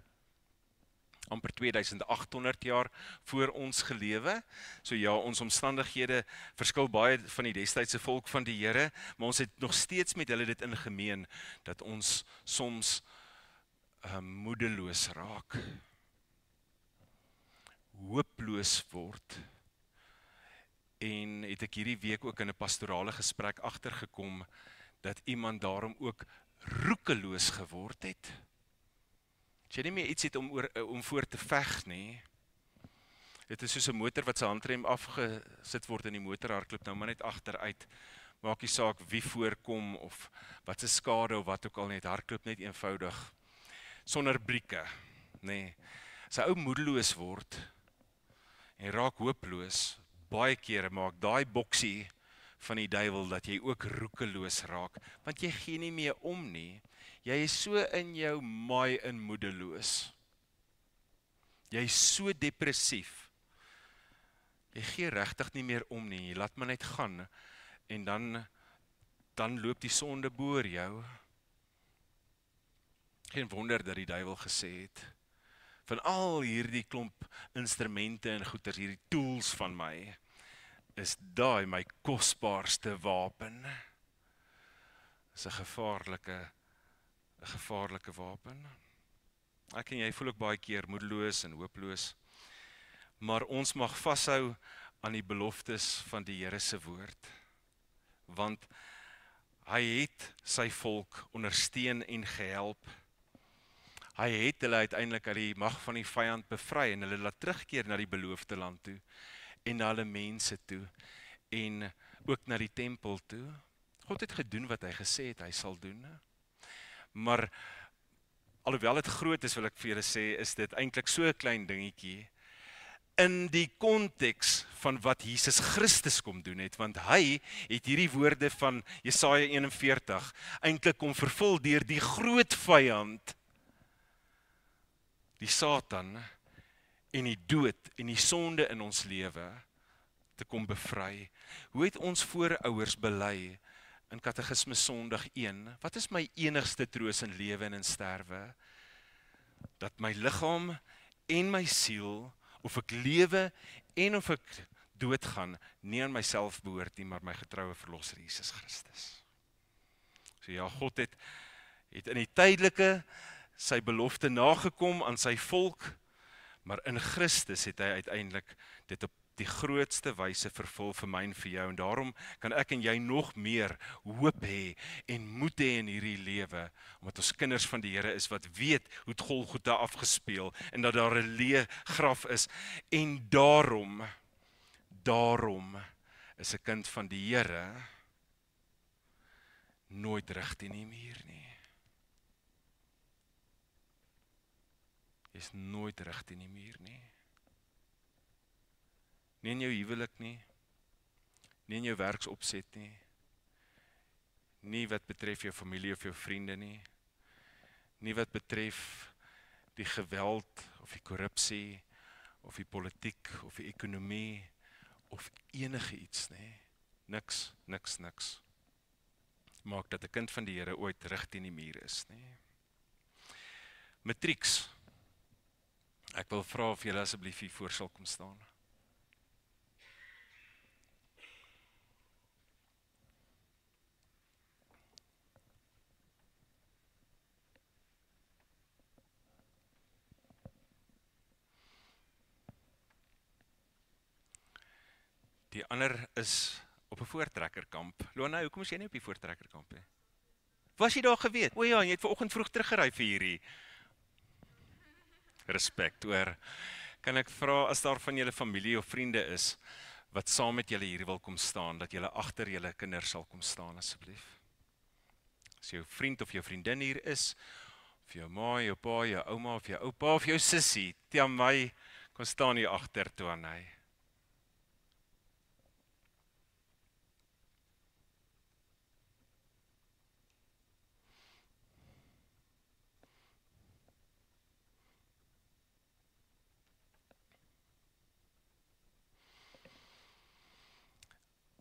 amper 2800 jaar voor ons gelewe. So ja, ons omstandighede verskil baie van die destydse volk van die Here, maar ons het nog steeds met hulle dit in gemeen, dat ons soms moedeloos raak, hooploos word. En het ek hierdie week ook in 'n pastorale gesprek agtergekom, dat iemand daarom ook roekeloos geword het. As jy nie meer iets het om voor te veg nie, dit is soos 'n motor wat sy handrem afgesit word in die motor hardloop, nou maar net agteruit, maak nie saak wie voorkom of wat se skade of wat ook al net, hardloop net eenvoudig, sonder brieke, nee. As 'n ou moedeloos word, en raak hooploos, baie kere maak daai boksie van die duiwel dat jy ook roekeloos raak, want jy gee nie meer om nie. Jy is so in jou maai in moedeloos. Jy is so depressief. Jy gee regtig nie meer om nie, jy laat maar net gaan, en dan loop die sonde boor jou. Geen wonder dat die duiwel gesê het, van al hierdie klomp instrumente en goeders, hierdie tools van my, is daai my kosbaarste wapen. Is 'n gevaarlike wapen. Ek en jy voel ook baie keer moedeloos en hooploos, maar ons mag vashou aan die beloftes van die Here se woord, want hy het sy volk ondersteun en gehelp. Hy het hulle uiteindelik uit die mag van die vyand bevry en hulle laat terugkeer na die beloofde land toe en na hulle mense toe en ook na die tempel toe. God het gedoen wat hy gesê het hy sal doen. Maar alhoewel dit groot is, wil ek vir julle sê, is dit eintlik so 'n klein dingetjie in die konteks van wat Jesus Christus kom doen het, want hy het hierdie woorde van Jesaja 41 eintlik kom vervul deur die groot vyand, die Satan en die dood en die sonde in ons lewe te kom bevry. Hoe het ons voorouers bely in Katekismes Sondag 1? Wat is my enigste troos in lewe en in sterwe? Dat my liggaam en my siel, of ek lewe en of ek doodgaan, nie aan myself behoort nie, maar my getroue verlosser Jesus Christus. So ja, God het in die tydelike sy belofte nagekom aan sy volk, maar in Christus het hy uiteindelik dit op die grootste wyse vervul vir my en vir jou, en daarom kan ek en jy nog meer hoop hê en moed hê in hierdie lewe, omdat ons kinders van die Here is wat weet hoe het Golgotha afgespeel en dat daar 'n leë graf is, en daarom is 'n kind van die Here nooit rig teen die muur nie. Jy is nooit rig teen die muur nie. Nie in jou huwelik nie, nie in jou werksopset nie, nie wat betref jou familie of jou vriende nie, nie wat betref die geweld of die korrupsie of die politiek of die ekonomie of enige iets nie. Niks maak dat 'n kind van die Here ooit rig teen die muur is nie. Matrieks. Ek wil vra of julle asseblief hier voor sal kom staan. Die ander is op 'n voortrekkerkamp. Lona, hoekom is jy nie op die voortrekkerkamp nie? Was jy daar geweet? O ja, jy het vanoggend vroeg teruggery vir hierdie. Respek, hoor. Kan ek vra, as daar van julle familie of vriende is, wat saam met julle hier wil kom staan, dat julle agter julle kinders sal kom staan, asseblief. As jou vriend of jou vriendin hier is, of jou ma, jou pa, jou ouma, of jou oupa, of jou sussie, tel my, kom staan hier agter toe aan hy.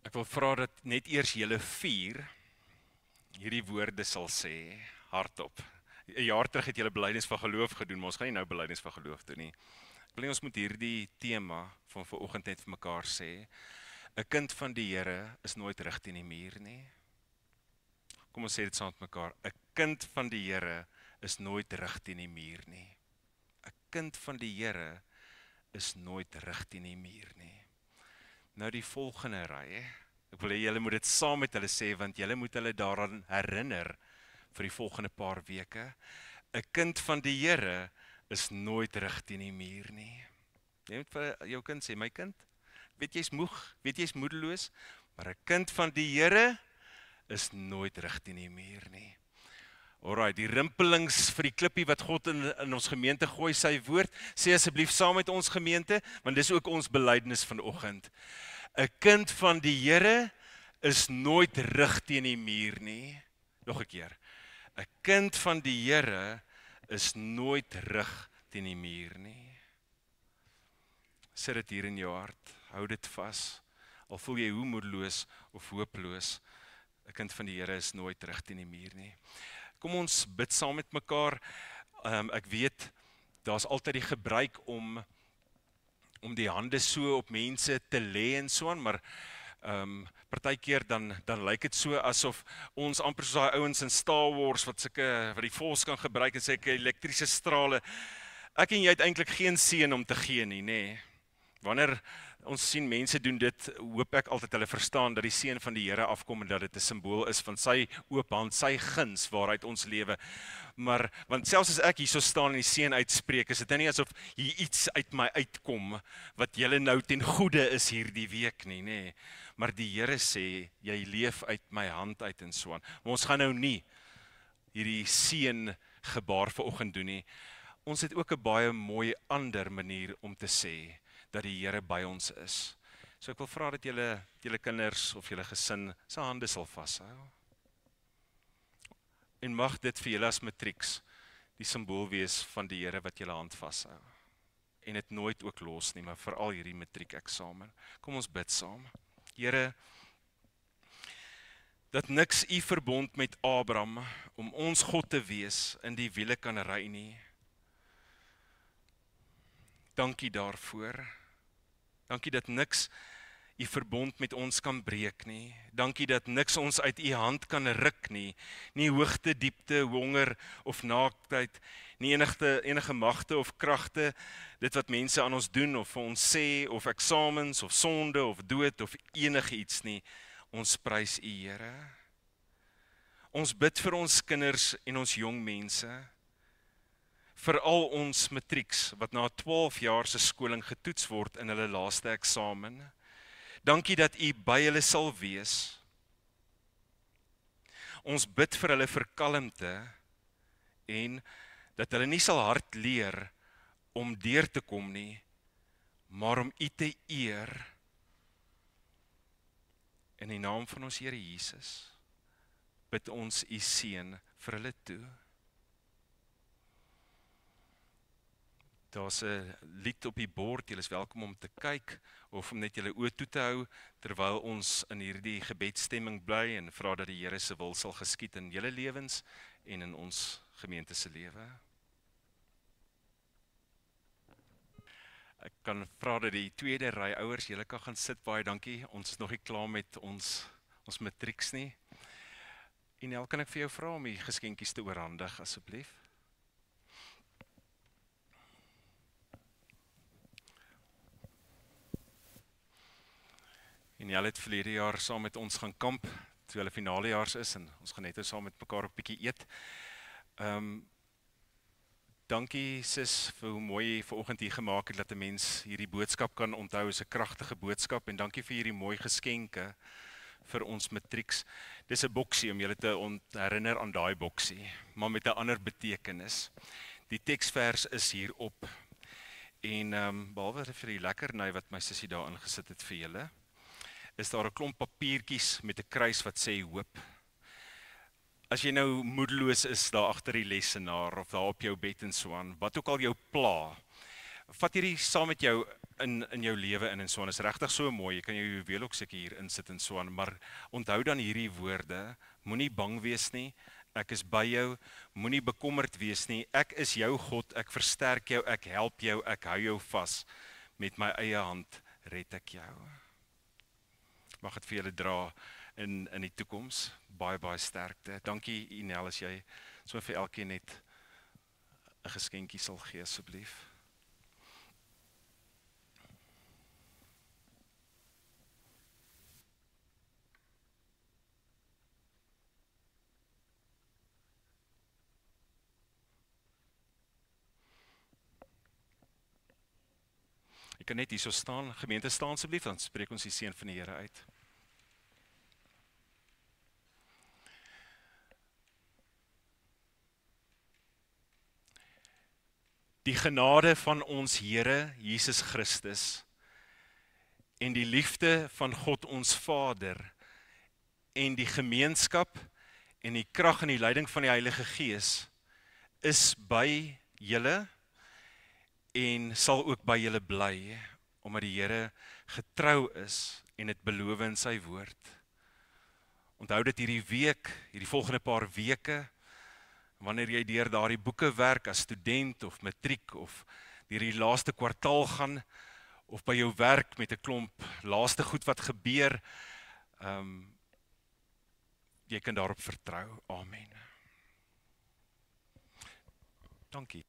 Ek wil vra dat net eers julle 4 hierdie woorde sal sê, hardop. 'n Jaar terug het julle belydenis van geloof gedoen, maar ons gaan nie nou belydenis van geloof doen nie. Ek wil nie ons moet hierdie tema van vanoggend net vir mekaar sê. 'n Kind van die Here is nooit rig teen die muur nie. Kom ons sê dit saam met mekaar. 'n Kind van die Here is nooit rig teen die muur nie. 'n Kind van die Here is nooit rig teen die muur nie. Nou die volgende ry. Ek wil hê julle moet dit saam met hulle sê, want julle moet hulle daaraan herinner vir die volgende paar weke. 'n Kind van die Here is nooit rig teen die muur nie. Jy moet vir jou kind sê, my kind, weet jy's moeg, weet jy's moedeloos, maar 'n kind van die Here is nooit rig teen die muur nie. Alraai, die rimpelings vir die klippie wat God in ons gemeente gooi, sy woord, sê asseblief saam met ons gemeente, want dis ook ons belydenis vanoggend. 'n Kind van die Here is nooit rig teen die muur nie. Nog 'n keer. 'n Kind van die Here is nooit rig teen die muur nie. Sit dit hier in jou hart, hou dit vas, al voel jy hoe moedeloos of hopeloos, 'n kind van die Here is nooit rig teen die muur nie. Kom ons bid saam met mekaar. Ek weet, daar's altyd die gebruik om die hande so op mense te lê en so aan, maar partykeer dan lyk dit so asof ons amper soos daai ouens in Star Wars wat die Force kan gebruik en sulke elektriese strale. Ek en jy het eintlik geen seën om te gee nie, nê. Wanneer ons sien mense doen dit, hoop ek altyd hulle verstaan dat die seën van die Here afkom en dat dit 'n simbool is van sy oop hand, sy guns waaruit ons lewe. Maar want selfs as ek hierso staan en die seën uitspreek, is dit nie asof hier iets uit my uitkom wat julle nou ten goeie is hierdie week nie, nê. Maar die Here sê, jy leef uit my hand uit en so aan. Maar ons gaan nou nie hierdie seën gebaar vanoggend doen nie. Ons het ook 'n baie mooi ander manier om te sê dat die Here by ons is. So ek wil vra dat julle kinders of julle gesin se hande sal vashou. En mag dit vir julle as matrieks die simbool wees van die Here wat julle hand vashou. En dit nooit ook los nie, maar veral hierdie matriekeksamen. Kom ons bid saam. Here, dat niks u verbond met Abraham om ons God te wees in die wiele kan ry nie. Dankie daarvoor. Dankie dat niks u verbond met ons kan breek nie. Dankie dat niks ons uit u hand kan ruk nie. Nie hoogte, diepte, honger of naaktheid, nie enige magte of kragte, dit wat mense aan ons doen of vir ons sê, of eksamens, of sonde, of dood, of enige iets nie. Ons prys u, Here. Ons bid vir ons kinders en ons jong mense, vir al ons matrieks wat na 12 jaar se skoling getoets word in hulle laaste eksamen. Dankie dat u by hulle sal wees. Ons bid vir hulle verkalmte en dat hulle nie sal hard leer om deur te kom nie, maar om u te eer. In die naam van ons Here Jesus bid ons u seën vir hulle toe. Daar's 'n lied op die bord, julle is welkom om te kyk of om net julle oë toe te hou terwyl ons in hierdie gebedsstemming bly en vra dat die Here se wil sal geskied in julle lewens en in ons gemeente se lewe. Ek kan vra dat die tweede ry ouers, julle kan gaan sit, baie dankie. Ons is nog nie klaar met ons matrieks nie. En kan ek vir jou vra om die geskenkies te oorhandig asseblief? En hulle het verlede jaar saam met ons gaan kamp, toe hulle finalejaars is, en ons gaan net saam met mekaar 'n bietjie eet. Dankie sis vir hoe mooi jy vanoggend hier gemaak het, dat 'n mens hierdie boodskap kan onthou, is 'n kragtige boodskap, en dankie vir hierdie mooi geskenke vir ons matrieks. Dis 'n boksie om julle te herinner aan daai boksie, maar met 'n ander betekenis. Die teksvers is hierop, en behalwe vir die lekkerny wat my sussie daar ingesit het vir julle, is daar 'n klomp papiertjies met 'n kruis wat sê hoop. As jy nou moedeloos is daar agter die lesenaar of daar op jou bed en so aan, wat ook al jou pla, vat hierdie saam met jou in jou lewe en so aan. Is regtig so mooi. Jy kan jou juweel ook seker hier insit en so aan, maar onthou dan hierdie woorde, moenie bang wees nie. Ek is by jou, moenie bekommerd wees nie. Ek is jou God, ek versterk jou, ek help jou, ek hou jou vas. Met my eie hand red ek jou. Mag dit vir julle dra in die toekoms. Baie sterkte. Dankie Inel as jy so vir elkeen net 'n geskenkie sal gee asseblief. Jy kan net hierso staan, gemeente staan asseblief, dan spreek ons die seën van die Here uit. Die genade van ons Here Jesus Christus en die liefde van God ons Vader en die gemeenskap en die krag en die leiding van die Heilige Gees is by julle en sal ook by julle bly, omdat die Here getrou is en dit beloof in sy woord. Onthou dit hierdie week, hierdie volgende paar weke, wanneer jy deur daardie boeke werk as student of matriek of deur die laaste kwartaal gaan of by jou werk met 'n klomp laaste goed wat gebeur, jy kan daarop vertrou. Amen. Dankie.